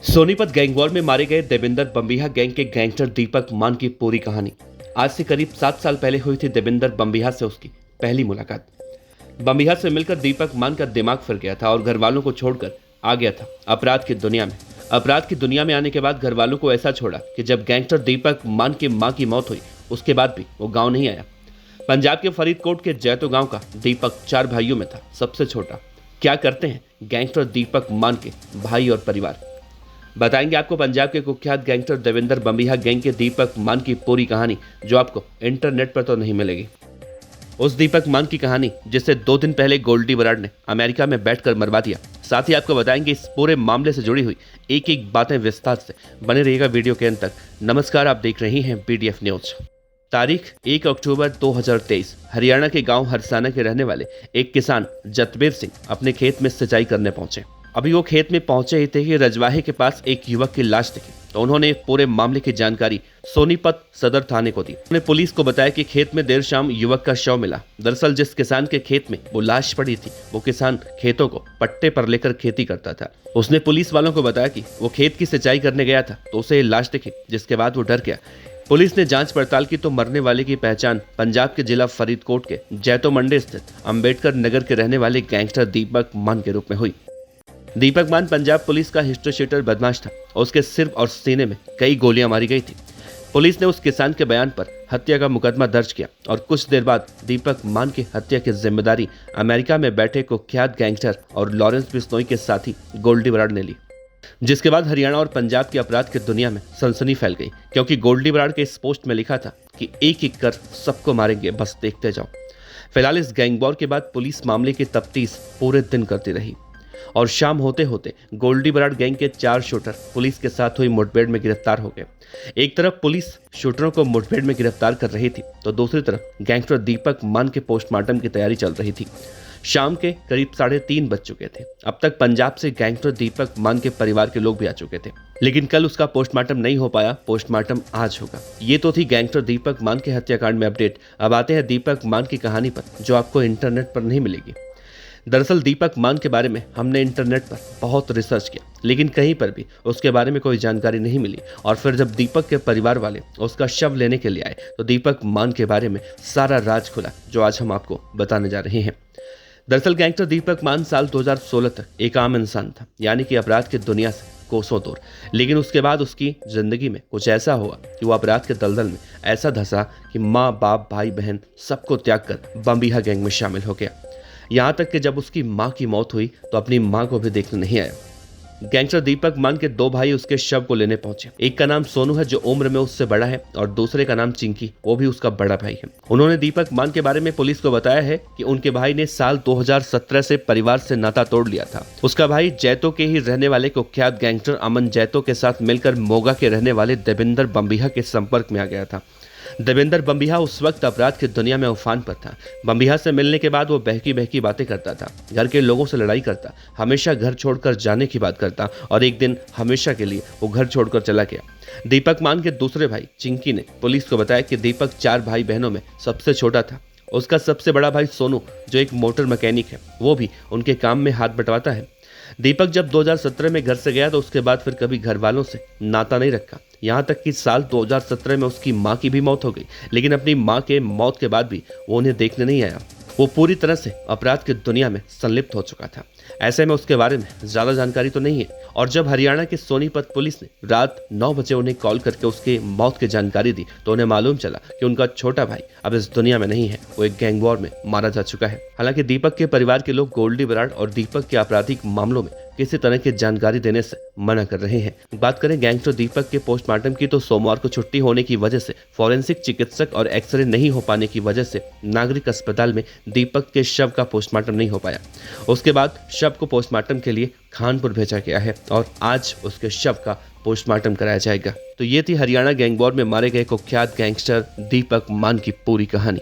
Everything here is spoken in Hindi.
सोनीपत गैंग वॉर में मारे गए देविंदर बम्बिहा गैंग के गैंगस्टर दीपक मान की पूरी कहानी। आज से करीब 7 साल पहले हुई थी देविंदर बम्बिहा से उसकी पहली मुलाकात। बम्बिहा से मिलकर दीपक मान का दिमाग फिर गया था और घर वालों को छोड़कर आ गया था अपराध की दुनिया में। अपराध की दुनिया में आने के बाद घर वालों को ऐसा छोड़ा कि जब गैंगस्टर दीपक मान की मां की मौत हुई उसके बाद भी वो गाँव नहीं आया। पंजाब के फरीदकोट के जैतो गाँव का दीपक 4 भाइयों में था सबसे छोटा। क्या करते हैं गैंगस्टर दीपक मान के भाई और परिवार, बताएंगे आपको पंजाब के कुख्यात गैंगस्टर देविंदर बम्बिहा गैंग के दीपक मान की पूरी कहानी, जो आपको इंटरनेट पर तो नहीं मिलेगी। उस दीपक मान की कहानी जिसे 2 दिन पहले गोल्डी बराड़ ने अमेरिका में बैठकर मरवा दिया। साथ ही आपको बताएंगे इस पूरे मामले से जुड़ी हुई एक एक बातें विस्तार से। बने रहिएगा वीडियो के अंत तक। नमस्कार, आप देख रहे हैं BDF न्यूज। तारीख 1 अक्टूबर 2023। हरियाणा के गांव हरसाना के रहने वाले एक किसान जतबीर सिंह अपने खेत में सिंचाई करने पहुंचे। अभी वो खेत में पहुंचे ही थे कि रजवाहे के पास एक युवक की लाश दिखी, तो उन्होंने पूरे मामले की जानकारी सोनीपत सदर थाने को दी। उन्होंने पुलिस को बताया कि खेत में देर शाम युवक का शव मिला। दरअसल जिस किसान के खेत में वो लाश पड़ी थी, वो किसान खेतों को पट्टे पर लेकर खेती करता था। उसने पुलिस वालों को बताया कि वो खेत की सिंचाई करने गया था तो उसे लाश दिखी, जिसके बाद वो डर गया। पुलिस ने जांच पड़ताल की तो मरने वाले की पहचान पंजाब के जिला फरीदकोट के जैतो मंडी स्थित अंबेडकर नगर के रहने वाले गैंगस्टर दीपक मान के रूप में हुई। दीपक मान पंजाब पुलिस का हिस्ट्री शीटर बदमाश था और उसके सिर और सीने में कई गोलियां मारी गई थी। पुलिस ने उस किसान के बयान पर हत्या का मुकदमा दर्ज किया और कुछ देर बाद दीपक मान की हत्या की जिम्मेदारी अमेरिका में बैठे कुख्यात गैंगस्टर और लॉरेंस बिश्नोई के साथी गोल्डी बराड़ ने ली। जिसके बाद हरियाणा और पंजाब की अपराध की दुनिया में सनसनी फैल गई, क्योंकि गोल्डी बराड़ के इस पोस्ट में लिखा था कि एक एक कर सबको मारेंगे, बस देखते जाओ। फिलहाल इस गैंग वॉर के बाद पुलिस मामले की तफ्तीश पूरे दिन करती रही और शाम होते होते गोल्डी बराड़ गैंग के 4 शूटर पुलिस के साथ हुई मुठभेड़ में गिरफ्तार हो गए। एक तरफ पुलिस शूटरों को मुठभेड़ में गिरफ्तार कर रही थी, तो दूसरी तरफ गैंगस्टर दीपक मान के पोस्टमार्टम की तैयारी चल रही थी। शाम के करीब 3:30 बज चुके थे। अब तक पंजाब से गैंगस्टर दीपक मान के परिवार के लोग भी आ चुके थे, लेकिन कल उसका पोस्टमार्टम नहीं हो पाया। पोस्टमार्टम आज होगा। ये तो थी गैंगस्टर दीपक मान के हत्याकांड में अपडेट। अब आते हैं दीपक मान की कहानी पर, जो आपको इंटरनेट पर नहीं मिलेगी। दरअसल दीपक मान के बारे में हमने इंटरनेट पर बहुत रिसर्च किया, लेकिन कहीं पर भी उसके बारे में कोई जानकारी नहीं मिली। और फिर जब दीपक के परिवार वाले उसका शव लेने के लिए आए तो दीपक मान के बारे में सारा राज खुला, जो आज हम आपको बताने जा रहे हैं। दरअसल गैंगस्टर दीपक मान साल 2016 तक एक आम इंसान था, यानी कि अपराध की दुनिया से कोसों दूर। लेकिन उसके बाद उसकी जिंदगी में कुछ ऐसा हुआ कि वो अपराध के दलदल में ऐसा धंसा कि माँ बाप भाई बहन सबको त्याग कर बम्बिहा गैंग में शामिल हो गया। यहाँ तक कि जब उसकी मां की मौत हुई तो अपनी मां को भी देखने नहीं आया। गैंगस्टर दीपक मान के 2 भाई उसके शव को लेने पहुंचे। एक का नाम सोनू है, जो उम्र में उससे बड़ा है, और दूसरे का नाम चिंकी, वो भी उसका बड़ा भाई है। उन्होंने दीपक मान के बारे में पुलिस को बताया है कि उनके भाई ने साल 2017 से परिवार से नाता तोड़ लिया था। उसका भाई जैतो के ही रहने वाले कुख्यात गैंगस्टर अमन जैतो के साथ मिलकर मोगा के रहने वाले देविंदर बम्बिहा के संपर्क में आ गया था। देविंदर बम्बिहा उस वक्त अपराध की दुनिया में उफान पर था। बम्बिहा से मिलने के बाद वो बहकी बहकी बातें करता था, घर के लोगों से लड़ाई करता, हमेशा घर छोड़कर जाने की बात करता, और एक दिन हमेशा के लिए वो घर छोड़कर चला गया। दीपक मान के दूसरे भाई चिंकी ने पुलिस को बताया कि दीपक 4 भाई बहनों में सबसे छोटा था। उसका सबसे बड़ा भाई सोनू, जो एक मोटर मैकेनिक है, वो भी उनके काम में हाथ बंटवाता है। दीपक जब 2017 में घर से गया तो उसके बाद फिर कभी घर वालों से नाता नहीं रखा। यहाँ तक कि साल 2017 में उसकी मां की भी मौत हो गई, लेकिन अपनी मां के मौत के बाद भी वो उन्हें देखने नहीं आया। वो पूरी तरह से अपराध की दुनिया में संलिप्त हो चुका था। ऐसे में उसके बारे में ज्यादा जानकारी तो नहीं है। और जब हरियाणा की सोनीपत पुलिस ने रात 9 बजे उन्हें कॉल करके उसके मौत की जानकारी दी तो उन्हें मालूम चला कि उनका छोटा भाई अब इस दुनिया में नहीं है, वो एक गैंग वॉर में मारा जा चुका है। हालांकि दीपक के परिवार के लोग गोल्डी बराड़ और दीपक के आपराधिक मामलों में किसी तरह की जानकारी देने से मना कर रहे हैं। बात करें गैंगस्टर दीपक के पोस्टमार्टम की, तो सोमवार को छुट्टी होने की वजह से, फॉरेंसिक चिकित्सक और एक्सरे नहीं हो पाने की वजह से नागरिक अस्पताल में दीपक के शव का पोस्टमार्टम नहीं हो पाया। उसके बाद शव को पोस्टमार्टम के लिए खानपुर भेजा गया है और आज उसके शव का पोस्टमार्टम कराया जाएगा। तो ये थी हरियाणा गैंग वॉर में मारे गए कुख्यात गैंगस्टर दीपक मान की पूरी कहानी।